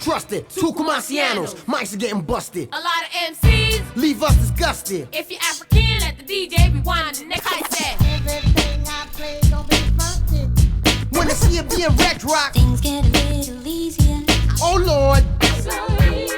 trusted. Two Comasianos, mics are getting busted. A lot of MCs leave us disgusted. If you're African, let the DJ rewind the next I said. Everything I play gon' be busted. When I see it being wrecked, rock, things get a little easier. Oh Lord. So easy.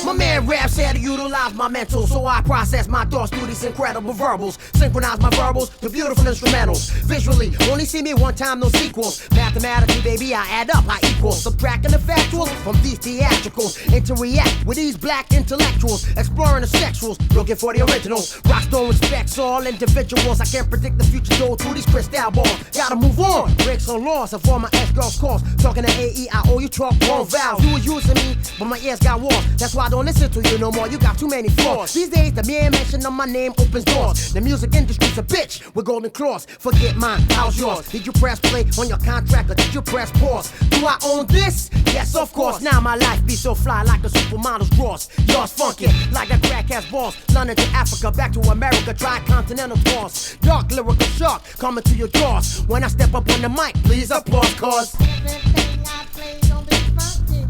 My man Raps had to utilize my mental, so I process my thoughts through these incredible verbals. Synchronize my verbals to beautiful instrumentals. Visually, only see me one time, no sequels. Mathematically, baby, I add up, I equal. Subtracting the factuals from these theatricals. Interact with these black intellectuals. Exploring the sexuals, looking for the originals. Rockstone respects all individuals. I can't predict the future though through these crystal balls. Gotta move on, breaks on laws of all my ex-girls' calls. Talking to AE, I owe you talk wrong vowels. You were using me, but my ears got walls. That's why I don't listen to you no more, you got too many flaws. These days, the mere mention of my name opens doors. The music industry's a bitch with golden claws. Forget mine, how's yours? Did you press play on your contract or did you press pause? Do I own this? Yes, of course. Now my life be so fly like a supermodel's drawers. Yours funky like a crack ass boss. London to Africa, back to America, tri-continental tours. Dark lyrical shark coming to your doors. When I step up on the mic, please applause, cause everything I play gon' be busted.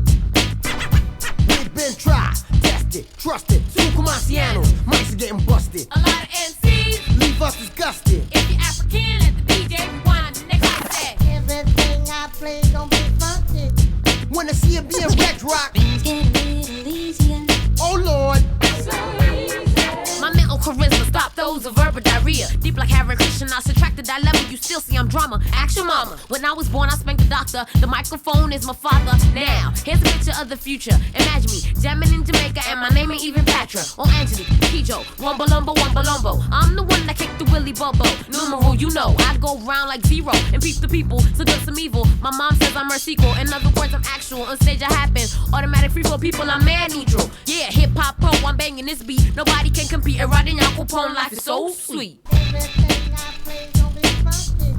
We've been tried, tested, trusted. Two Comasianos, mics are getting busted. A lot of MCs leave us disgusted. If you're African, let the DJ rewind the next I said. Everything I play gon' be busted. When I see it being wrecked, rock, things get a little easier. Oh Lord. So easy. My mental charisma stop those of verbal diarrhea. Deep like Harry Christian, I subtracted that level. You still see I'm drama. Action mama. When I was born, I spanked the doctor. The microphone is my father. Now, here's a picture of the future. Imagine me jamming in Jamaica, and my name ain't even Patra or Angelique, Kijo, Wumbalumbo, Wumbalumbo. I'm the one that kicked the Willy Bubbo. Numeral, you know, I go round like zero and peep the people. So good, some evil. My mom says I'm her sequel. In other words, I'm actual. On stage, I happen. Automatic free for people, I'm man neutral. Yeah, hip hop pro, I'm banging this beat. Nobody can compete. Eroding Al Capone, life is so sweet. Everything I play gon' be busted.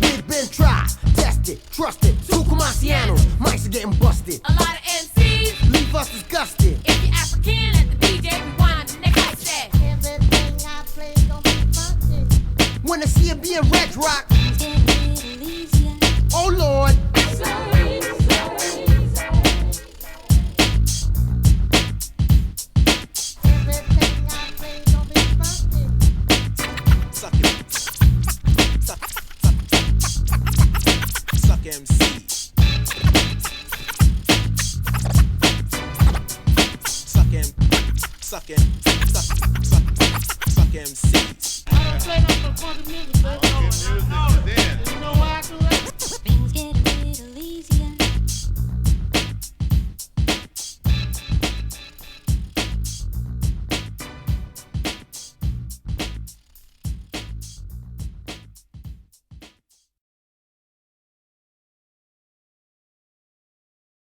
We've been tried, tested, trusted. Two Comasianos, mics are getting